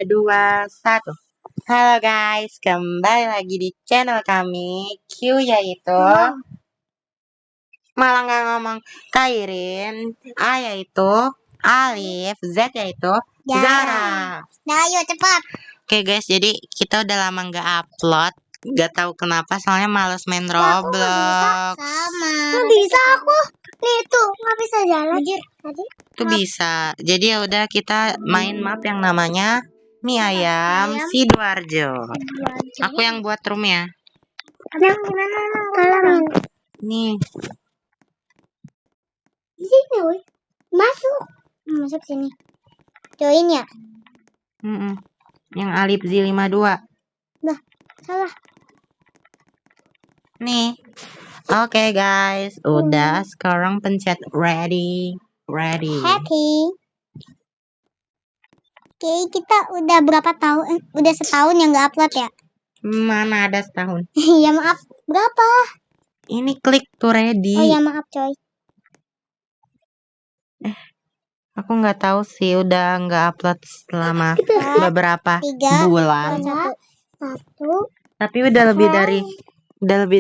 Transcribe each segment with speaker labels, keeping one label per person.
Speaker 1: 2, 1. Halo guys, kembali lagi di channel kami Q yaitu malah nggak ngomong Kairin, A yaitu Alif, Z yaitu Zara.
Speaker 2: Nah, ayo cepat.
Speaker 1: Oke guys, jadi kita udah lama nggak upload. Gak tahu kenapa, soalnya males main Roblox.
Speaker 2: Sama. Nggak bisa aku. Nih tuh nggak bisa jalan. Tadi.
Speaker 1: Itu bisa. Jadi ya udah kita main map yang namanya mie ayam Sidoarjo. Aku yang buat roomnya.
Speaker 2: Yang gimana? Tolongin.
Speaker 1: Nih.
Speaker 2: Di sini, woi. Masuk. Masuk sini. Join ya.
Speaker 1: Yang Alif Z52.
Speaker 2: Nah, salah.
Speaker 1: Nih. Oke guys, udah sekarang pencet ready.
Speaker 2: Happy. Oke, kita udah berapa tahun? Udah setahun yang nggak upload ya?
Speaker 1: Mana ada setahun.
Speaker 2: Ya maaf, berapa?
Speaker 1: Ini klik to ready.
Speaker 2: Oh ya maaf coy.
Speaker 1: Aku nggak tahu sih, udah nggak upload selama beberapa
Speaker 2: 3,
Speaker 1: bulan.
Speaker 2: 1.
Speaker 1: Tapi udah lebih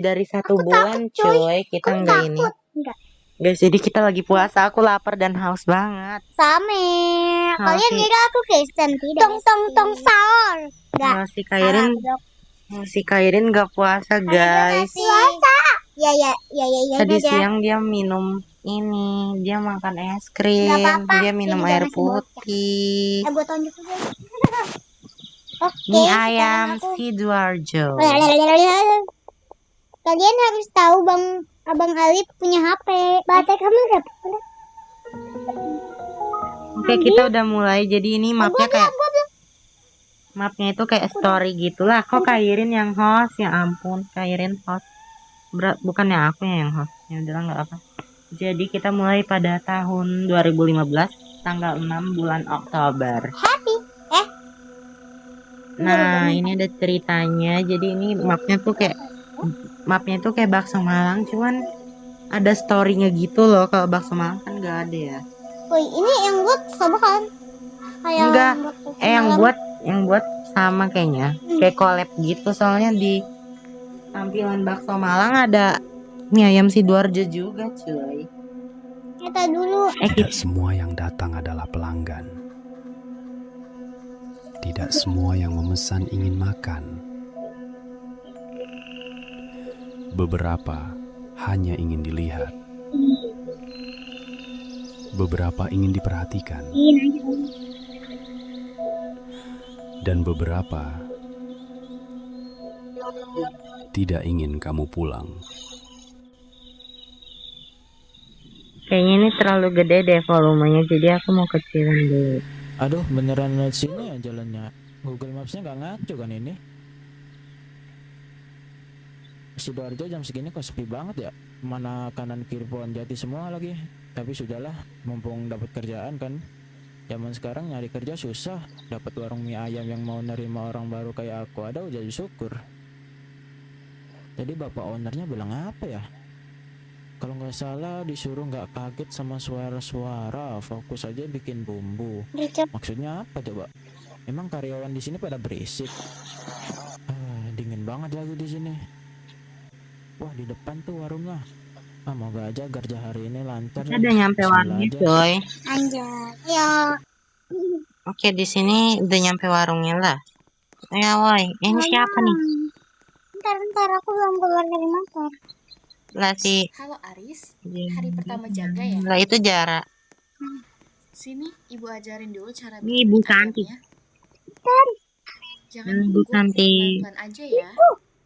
Speaker 1: dari 1 bulan coy. Kita nggak ini.
Speaker 2: Enggak.
Speaker 1: Guys, jadi kita lagi puasa. Aku lapar dan haus banget.
Speaker 2: Same. Kalian ngira aku Kristen tidak? Tong sahur. Enggak.
Speaker 1: Si Kairin nggak puasa guys.
Speaker 2: Puasa. Ya.
Speaker 1: Tadi siang dia minum ini, dia makan es krim, dia minum air putih.
Speaker 2: Gue tunjuk aja. Oke.
Speaker 1: Mie ayam Sidoarjo.
Speaker 2: Kalian harus tahu Abang Alif punya HP. Baterai kamu berapa?
Speaker 1: Oke, kita udah mulai. Jadi ini mapnya itu kayak story gitulah. Kok Kairin yang host? Ya ampun, Kairin host. Bukannya aku yang host. Ya udah nggak apa. Jadi kita mulai pada tahun 2015, tanggal 6 bulan Oktober.
Speaker 2: Happy.
Speaker 1: Nah, ini ada ceritanya. Jadi ini mapnya tuh kayak bakso Malang, cuman ada storynya gitu loh. Kalau bakso Malang kan nggak ada ya.
Speaker 2: Woi, ini yang buat sama kan?
Speaker 1: Enggak, yang buat sama kayaknya. Kayak collab gitu, soalnya di tampilan bakso Malang ada mie ayam Sidoarjo juga, cuy.
Speaker 2: Kita dulu.
Speaker 3: Tidak semua yang datang adalah pelanggan. Tidak semua yang memesan ingin makan. Beberapa hanya ingin dilihat. Beberapa ingin diperhatikan. Dan beberapa tidak ingin kamu pulang.
Speaker 1: Kayaknya ini terlalu gede deh volumenya, jadi aku mau kecilin dulu.
Speaker 4: Aduh, beneran lewat sini ya jalannya. Google Maps-nya nggak ngaco kan ini? Sidoarjo jam segini kok sepi banget ya. Mana kanan kiri pohon jati semua lagi. Tapi sudahlah, mumpung dapat kerjaan kan. Zaman sekarang nyari kerja susah. Dapat warung mie ayam yang mau nerima orang baru kayak aku ada udah syukur. Tadi bapak ownernya bilang apa ya? Kalau nggak salah disuruh nggak kaget sama suara-suara, fokus aja bikin bumbu. Maksudnya apa coba? Emang karyawan di sini pada berisik? Dingin banget lagi di sini. Wah, di depan tuh warungnya. Moga aja kerja hari ini lancar.
Speaker 1: Ada nyampe warungnya, coy.
Speaker 2: Anjay. Ya.
Speaker 1: Oke, di sini udah nyampe warungnya lah. Ya, woi. Ini siapa nih?
Speaker 2: Bentar, aku belum keluar dari motor.
Speaker 1: Lah si.
Speaker 5: Halo Aris, hari pertama jaga ya?
Speaker 1: Lah itu Jara.
Speaker 5: Sini ibu ajarin dulu cara
Speaker 1: Ini
Speaker 5: bikin
Speaker 1: Ibu
Speaker 5: mie
Speaker 1: Santi.
Speaker 5: ayamnya. Jangan
Speaker 1: Bu
Speaker 5: gugup,
Speaker 1: Santi.
Speaker 5: pelan-pelan aja ya.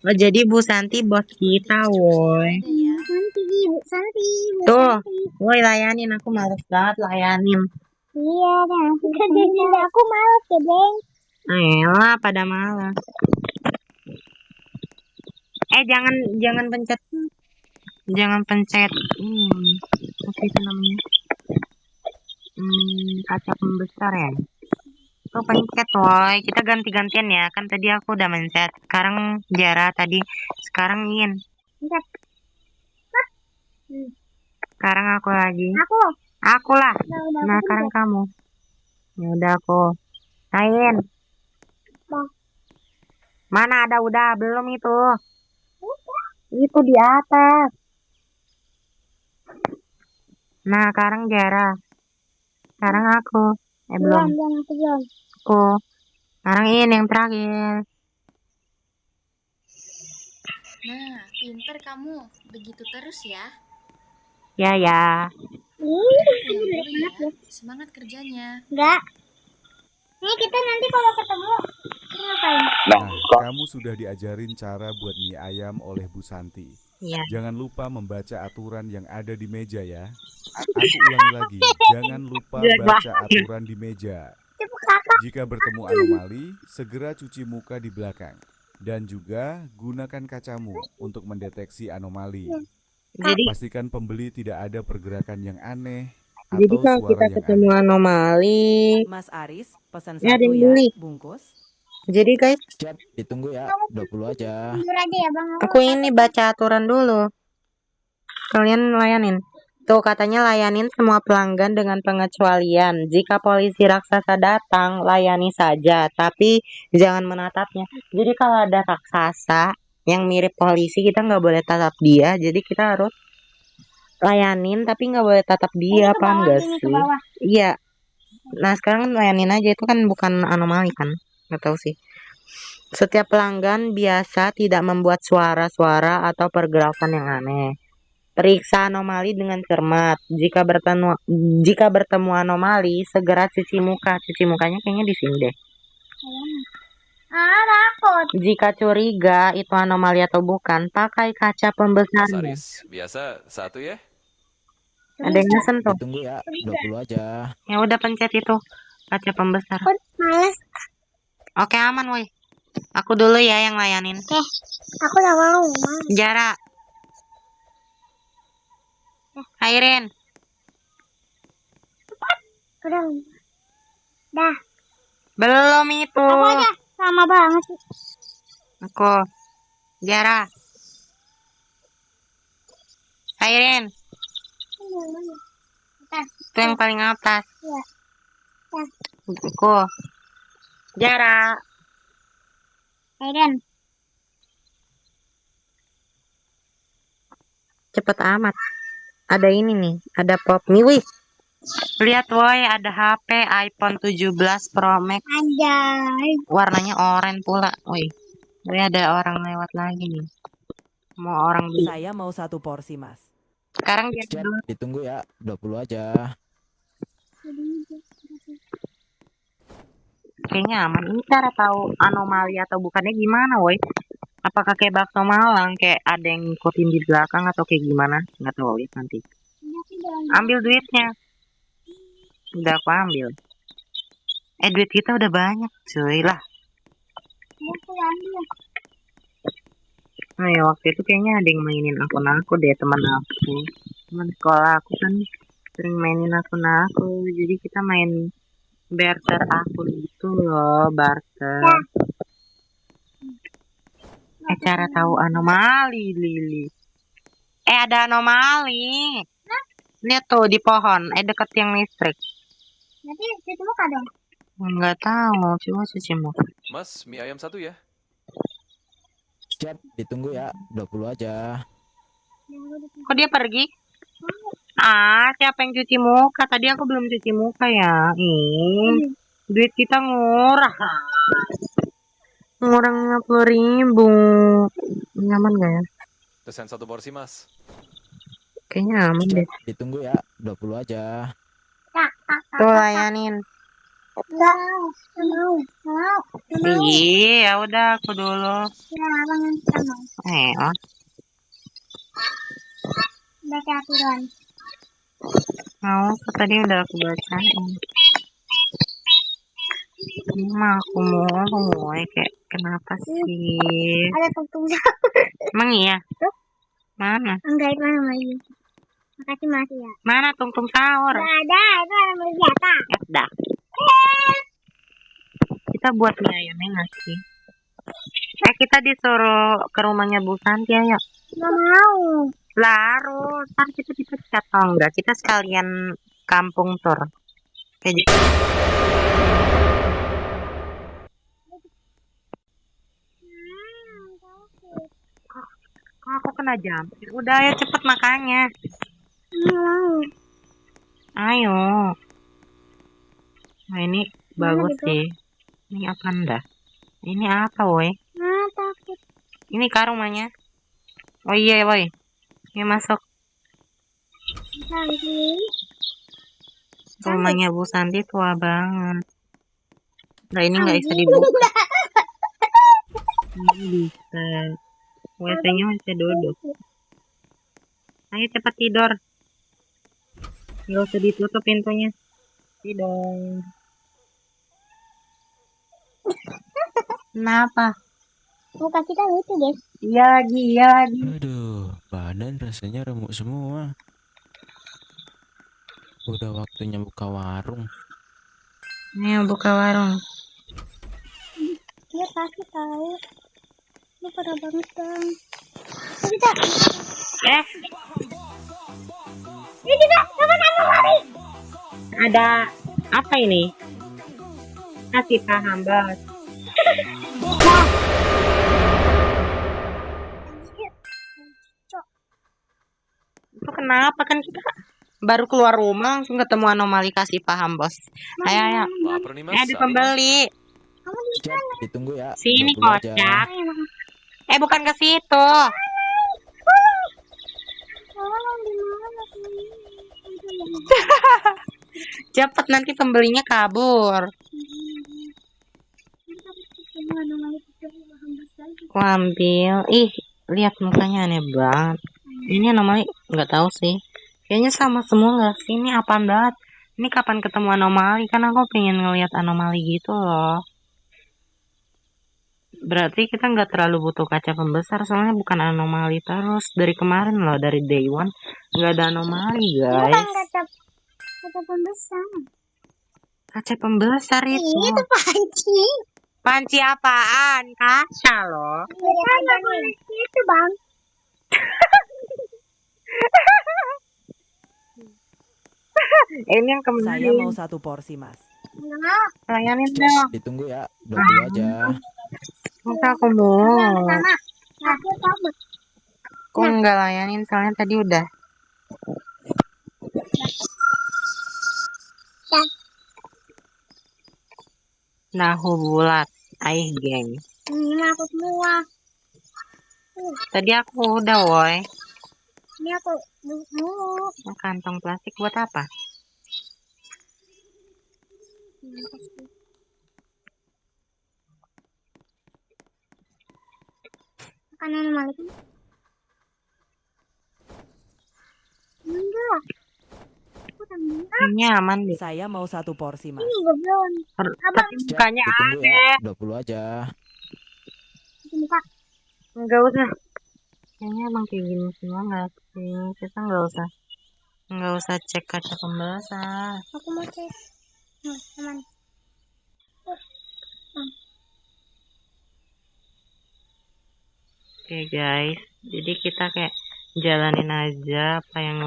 Speaker 1: Oh, jadi Bu Santi bos kita, woi.
Speaker 2: Bu Santi.
Speaker 1: Tuh, woi layanin, aku males banget layanin.
Speaker 2: Iya, aku males ya, Bang.
Speaker 1: Elah, pada malas. Jangan pencet. Apa itu namanya? Kaca pembesar ya. Tuh pencet, woi. Kita ganti-gantian ya. Kan tadi aku udah mencet. Sekarang Jara tadi. Sekarang Yin.
Speaker 2: Pencet.
Speaker 1: Sekarang aku lagi.
Speaker 2: Aku
Speaker 1: lah. Nah, sekarang kamu. Ya udah aku. Yin. Mana ada udah belum itu? Itu di atas. Nah, sekarang Jara. Sekarang aku. Belum.
Speaker 2: Belum.
Speaker 1: Aku. Sekarang ini yang terakhir.
Speaker 5: Nah, pinter kamu. Begitu terus ya.
Speaker 1: Ya, ya.
Speaker 5: Pulang dulu ya. Semangat kerjanya.
Speaker 2: Enggak. Ini kita nanti kalau ketemu ngapain?
Speaker 6: Nah, kamu sudah diajarin cara buat mie ayam oleh Bu Santi.
Speaker 1: Iya.
Speaker 6: Jangan lupa membaca aturan yang ada di meja ya. Aku ulangi lagi, jangan lupa baca aturan di meja. Jika bertemu anomali, segera cuci muka di belakang. Dan juga gunakan kacamu untuk mendeteksi anomali.
Speaker 1: Jadi
Speaker 6: Pastikan pembeli tidak ada pergerakan yang aneh
Speaker 1: Jadi
Speaker 6: atau
Speaker 1: kalau
Speaker 6: suara
Speaker 1: kita
Speaker 6: yang
Speaker 1: ketemu
Speaker 6: aneh.
Speaker 7: anomali,
Speaker 8: Mas Aris, pesan
Speaker 1: Ya, ada
Speaker 8: satu
Speaker 1: yang
Speaker 8: ya,
Speaker 1: beli.
Speaker 8: bungkus.
Speaker 1: Jadi guys,
Speaker 4: Siap, ditunggu ya. 20 aja.
Speaker 2: Jujur aja ya bang.
Speaker 1: aku ini baca aturan dulu. Kalian layanin. Tuh katanya layanin semua pelanggan dengan pengecualian. Jika polisi raksasa datang, layani saja, tapi jangan menatapnya. Jadi kalau ada raksasa yang mirip polisi, kita nggak boleh tatap dia. Jadi kita harus layanin, tapi nggak boleh tatap dia, paham gak sih? Iya. Nah sekarang layanin aja, itu kan bukan anomali kan? Nggak tahu sih. Setiap pelanggan biasa tidak membuat suara-suara atau pergerakan yang aneh. Periksa anomali dengan cermat. Jika bertemu anomali, segera cuci muka. Cuci mukanya kayaknya di sini deh.
Speaker 2: Takut.
Speaker 1: Jika curiga itu anomali atau bukan, pakai kaca
Speaker 9: Mas
Speaker 1: pembesarnya.
Speaker 9: Aris, biasa satu ya?
Speaker 1: Ada yang mesen tuh.
Speaker 4: Ditunggu ya. 20 aja.
Speaker 1: Ya udah pencet itu kaca pembesar.
Speaker 2: Males.
Speaker 1: Oke aman woi. Aku dulu ya yang layanin.
Speaker 2: Aku udah mau.
Speaker 1: Jara. Airin.
Speaker 2: Udah. Dah.
Speaker 1: Belum itu.
Speaker 2: Aku aja. Lama banget sih.
Speaker 1: Aku. Jara. Airin. Itu yang paling atas.
Speaker 2: Iya.
Speaker 1: Aku. Jara.
Speaker 2: Aiden.
Speaker 1: Cepet amat. Ada ini nih. Ada pop mie. Wih. Lihat woi. Ada HP iPhone 17 Pro Max.
Speaker 2: Anjay.
Speaker 1: Warnanya oranye pula. Woi. Wih ada orang lewat lagi nih. Mau orang beli.
Speaker 8: Saya mau satu porsi, Mas.
Speaker 1: Sekarang dia
Speaker 4: Siap,
Speaker 1: dulu.
Speaker 4: ditunggu ya. 20 aja.
Speaker 1: Kayaknya aman. Ini cara tahu anomali atau bukannya gimana woi? Apakah kayak bakso Malang kayak ada yang ngikutin di belakang atau kayak gimana? Nggak tahu lihat nanti. Ambil duitnya. Udah aku ambil. Duit kita udah banyak cuy lah. Nah ya waktu itu kayaknya ada yang mainin akun aku deh, teman aku. Teman sekolah aku kan sering mainin akun aku. Jadi kita main barter akun gitu loh, barter. Cara tahu anomali, Lili. Ada anomali. Lihat tuh di pohon, deket yang listrik.
Speaker 2: Nanti cuci muka dong.
Speaker 1: Nggak tahu, coba cuci muka.
Speaker 9: Mas, mie ayam satu ya?
Speaker 4: Siap, ditunggu ya. 20 aja.
Speaker 1: Kok dia pergi? Siapa yang cuci muka? Tadi aku belum cuci muka ya. Duit kita ngurah. Ngurang 50.000. Nyaman gak ya?
Speaker 9: Pesan satu porsi, Mas.
Speaker 1: Kayaknya aman deh.
Speaker 4: Siap, ditunggu ya. 20 aja.
Speaker 1: Tuh layanin.
Speaker 2: Enggak mau.
Speaker 1: Iya, udah aku dulu.
Speaker 2: Ya, abang yang sama. Baca aturan.
Speaker 1: Mau tadi udah aku bacain. Ini mah aku mau kayak kenapa sih?
Speaker 2: Ada tung-tung.
Speaker 1: Emang iya? Mana?
Speaker 2: Enggak, itu nama lagi. Makasih Mas ya.
Speaker 1: Mana tungtung sahur?
Speaker 2: Enggak ada, itu nama biasa.
Speaker 1: Dah. Kita buat mie ayamnya nggak sih? Kita disuruh ke rumahnya Bu Santi ya.
Speaker 2: Enggak mau.
Speaker 1: Larus, ntar kita dipecat atau enggak? Kita sekalian kampung tour. Kayak gitu. kena jam. Udah ayo cepet makannya. Ayo. Nah ini bagus sih. Ini apa dah? Ini apa woi?
Speaker 2: Takut.
Speaker 1: Ini kah rumahnya? Oh iya woi. Ini masuk. Rumahnya Bu Santi tua banget. Nah ini nggak bisa dibuka. Ini bisa. WC-nya masih duduk. Ayo cepat tidur. Nggak usah ditutup pintunya. Tidur. Kenapa?
Speaker 2: Muka kita lucu, guys.
Speaker 1: Iya lagi, iya lagi.
Speaker 4: Aduh, badan rasanya remuk semua. Udah waktunya buka warung.
Speaker 1: Ayo buka warung.
Speaker 2: Dia pasti tahu. Ini parah banget, Bang. Ini kita. Ini kita. Sama-sama lari.
Speaker 1: Ada apa ini? Kasih paham bos. Itu kenapa kan kita baru keluar rumah langsung ketemu anomali kasih paham bos. Ayo ayo.
Speaker 9: Lapar nih mas.
Speaker 1: Ada pembeli.
Speaker 4: Siap, ditunggu ya.
Speaker 1: Sini
Speaker 4: 20 aja.
Speaker 1: kocak. Bukan ke situ. Cepet nanti pembelinya kabur. Aku ambil. Ih, lihat mukanya aneh banget. Ini anomali nggak tahu sih. Kayaknya sama semua nggak sih? Ini apaan banget? Ini kapan ketemu anomali? Kan aku pengen ngeliat anomali gitu loh. Berarti kita nggak terlalu butuh kaca pembesar soalnya bukan anomali terus dari kemarin loh, dari day one nggak ada anomali guys.
Speaker 2: Bukan kaca pembesar.
Speaker 1: Kaca pembesar itu.
Speaker 2: Itu panci.
Speaker 1: Panci apaan? Kaca loh.
Speaker 2: Kita nggak boleh itu, Bang.
Speaker 1: Ini yang
Speaker 8: Saya
Speaker 1: kemarin.
Speaker 8: mau 1 porsi, Mas.
Speaker 2: Enggak.
Speaker 1: Layanin
Speaker 4: Siap,
Speaker 1: dong.
Speaker 4: ditunggu ya. 20 aja.
Speaker 1: Masa aku mau.
Speaker 2: Sama. Aku sama.
Speaker 1: Aku nggak layanin soalnya tadi udah. Tahu bulat, aih geng.
Speaker 2: Ini aku semua.
Speaker 1: Tadi aku udah woi.
Speaker 2: Ini aku dulu.
Speaker 1: Kantong plastik buat apa?
Speaker 2: Makanan Malik. Enggak. Aku tambah.
Speaker 1: Ini aman deh.
Speaker 8: Saya mau 1 porsi, Mas.
Speaker 2: Ini gue belum.
Speaker 1: Tapi
Speaker 4: Siap,
Speaker 1: bukannya
Speaker 4: ditunggu
Speaker 1: ada.
Speaker 4: ya. 20 aja.
Speaker 2: Ini Kak.
Speaker 1: Enggak usah. Kayaknya emang kayak gini semua nggak sih? Kita nggak usah cek kaca pembesar.
Speaker 2: Aku mau cek. Teman.
Speaker 1: Oke guys, jadi kita kayak jalanin aja apa yang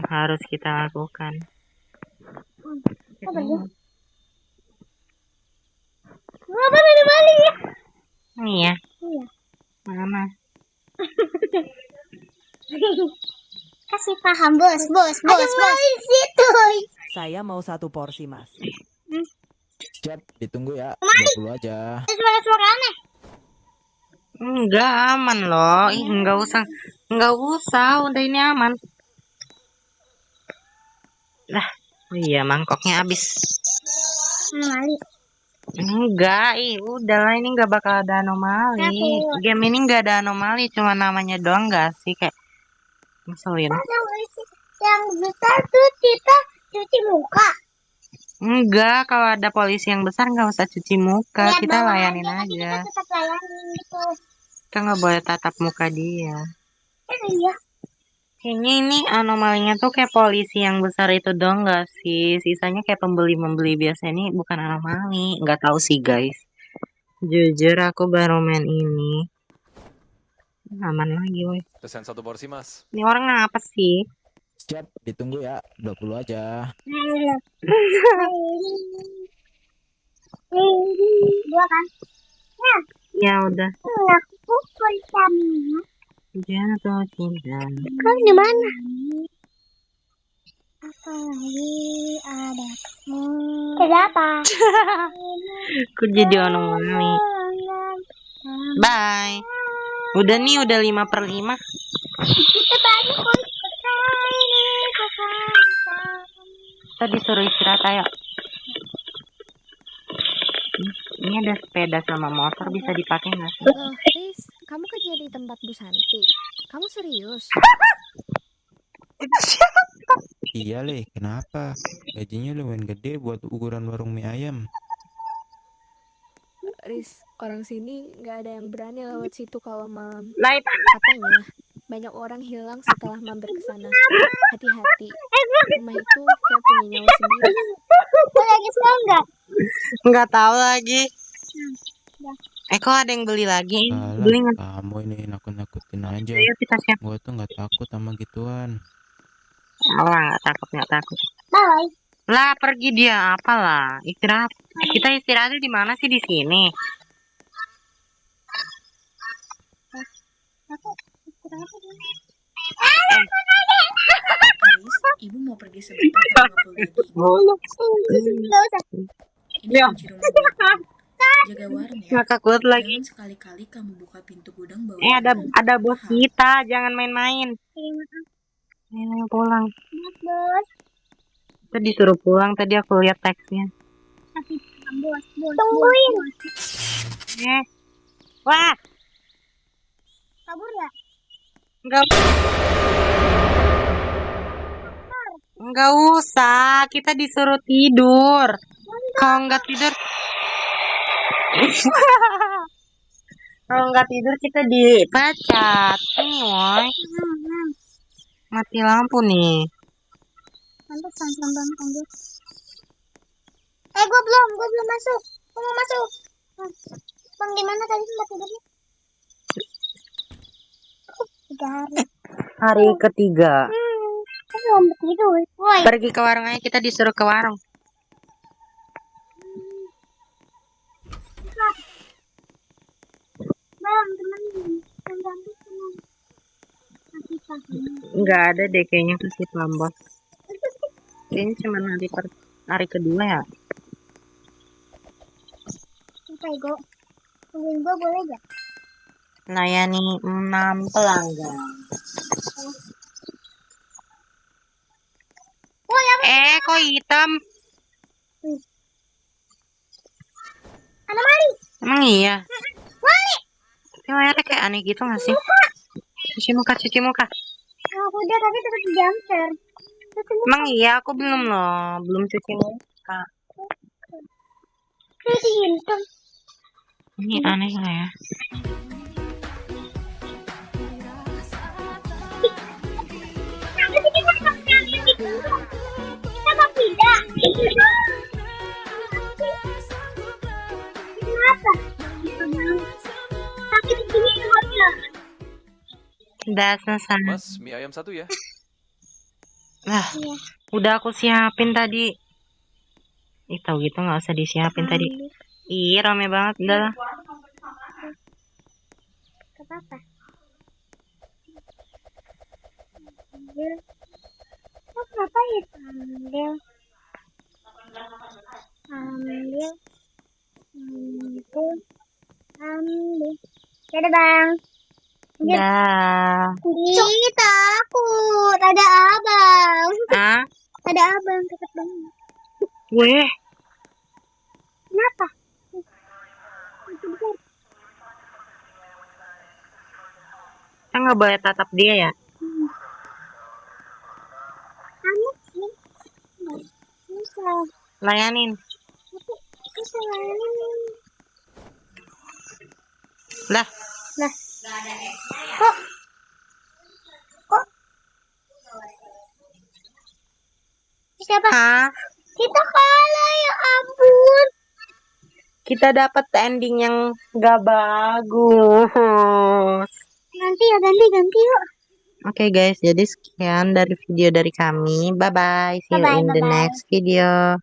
Speaker 1: harus kita lakukan.
Speaker 2: Apa dari Bali ya?
Speaker 1: Iya.
Speaker 2: Iya.
Speaker 1: Mana?
Speaker 2: Kasih paham, bos. Situ.
Speaker 8: Saya mau 1 porsi, Mas.
Speaker 4: Siap, ditunggu ya. 20 aja.
Speaker 2: Suara-suara aneh.
Speaker 1: Enggak aman loh. Ih, enggak usah. Udah ini aman. Lah, oh iya mangkoknya habis.
Speaker 2: Anomali.
Speaker 1: Enggak, udahlah ini nggak bakal ada anomali. Game ini nggak ada anomali, cuma namanya doang nggak sih kayak ngeselin.
Speaker 2: Yang besar tuh kita cuci muka.
Speaker 1: Enggak, kalau ada polisi yang besar nggak usah cuci muka,
Speaker 2: Lihat
Speaker 1: kita
Speaker 2: bawah
Speaker 1: layanin
Speaker 2: tapi
Speaker 1: aja.
Speaker 2: Kita tetap layanin gitu.
Speaker 1: Kita nggak boleh tatap muka dia.
Speaker 2: Iya.
Speaker 1: Kayaknya ini anomalinya tuh kayak polisi yang besar itu dong nggak sih? Sisanya kayak pembeli-membeli biasa, ini bukan anomali. Nggak tahu sih guys. Jujur aku baru main ini. Aman lagi woi.
Speaker 9: Pesan 1 porsi mas.
Speaker 1: Ini orang apa sih?
Speaker 4: Siap, ditunggu ya. 20 aja.
Speaker 2: Dua kan?
Speaker 1: Ya udah.
Speaker 2: Aku pertama.
Speaker 1: Jatuh cinta.
Speaker 2: Kau di mana? Apalagi ada kenapa?
Speaker 1: Aku jadi anomali. Bye. Udah nih, udah 5/5. Kita disuruh istirahat, ayo. Ini ada sepeda sama motor, bisa dipakai nggak sih?
Speaker 7: Loh, Riz, kamu kerja di tempat Bu Santi. Kamu serius?
Speaker 4: Iya Le, kenapa? Gajinya lumayan gede buat ukuran warung mie ayam.
Speaker 7: Riz, orang sini nggak ada yang berani lewat situ kalau malam.
Speaker 1: Naik.
Speaker 7: Katanya banyak orang hilang setelah mampir ke sana. Hati-hati, rumah itu kayak punya nyawa sendiri.
Speaker 2: Kau lagi senang nggak?
Speaker 1: Nggak tahu lagi. Kok ada yang beli lagi? Beli nggak?
Speaker 4: Kamu ini nakut-nakutin aja.
Speaker 1: Ayo kita siap.
Speaker 4: Gua tuh nggak takut sama gituan.
Speaker 1: Allah, nggak takut.
Speaker 2: Bye.
Speaker 1: Lah, pergi dia. Apalah, istirahat. Kita istirahatnya di mana sih, di sini?
Speaker 5: Aris, ibu mau pergi sebentar ke rumah daging.
Speaker 1: Boleh.
Speaker 2: Nggak usah.
Speaker 5: Ini kunci rumah daging. Jaga warung ya.
Speaker 1: Nggak takut lagi.
Speaker 5: Jangan sekali-kali kamu buka pintu gudang bawa.
Speaker 1: Ada bos kita, jangan main-main. Pulang.
Speaker 2: Bos.
Speaker 1: Kita disuruh pulang, tadi aku lihat teksnya.
Speaker 2: Tungguin.
Speaker 1: Wah,
Speaker 2: Kabur nggak?
Speaker 1: Enggak usah, kita disuruh tidur. Kalau nggak tidur, kalau nggak tidur kita dipecat. Ini woy, mati lampu nih.
Speaker 2: Sambil. Gue belum masuk. Gue mau masuk. Bang, di mana tadi tempat tidurnya? 3 hari.
Speaker 1: Hari ketiga.
Speaker 2: Aku belum tidur. Woi.
Speaker 1: Pergi ke warung aja, kita disuruh ke warung.
Speaker 2: Bang, temenin.
Speaker 1: Nggak ada deh kayaknya tuh si Plambos. Kayaknya cuma hari kedua ya.
Speaker 2: Sampai gue. Tungguin gue boleh gak?
Speaker 1: Layani 6 pelanggan. Kok hitam?
Speaker 2: Anomali.
Speaker 1: Emang iya?
Speaker 2: Wali.
Speaker 1: Tapi layarnya kayak aneh gitu gak sih? Cuci muka.
Speaker 2: Aku udah tapi tetap jumper.
Speaker 1: Emang iya, aku belum loh. Belum cuci muka.
Speaker 2: Cuci hitam.
Speaker 1: Ini aneh gak ya?
Speaker 2: Kenapa tidak? Kenapa? Tapi di sini hotel.
Speaker 1: Udah selesai.
Speaker 9: Mas, mie ayam 1 ya.
Speaker 1: Lah, udah aku siapin tadi. Tahu gitu nggak usah disiapin tadi. Ih, rame banget. Udah lah.
Speaker 2: Apa? Kenapa ya ambil. Dadah bang.
Speaker 1: Dah.
Speaker 2: Ih, takut. Ada abang.
Speaker 1: Ah?
Speaker 2: Ada abang takut banget.
Speaker 1: Weh.
Speaker 2: Kenapa?
Speaker 1: Kita nggak boleh tatap dia ya?
Speaker 2: Kamu sih. Bisa.
Speaker 1: Layanin.
Speaker 2: Bisa layanin.
Speaker 1: Lah.
Speaker 2: Kok? Siapa?
Speaker 1: Hah?
Speaker 2: Kita kalah, ya ampun.
Speaker 1: Kita dapat ending yang nggak bagus.
Speaker 2: Ganti yuk.
Speaker 1: Oke guys, jadi sekian dari video dari kami. Bye bye. See you in the next video.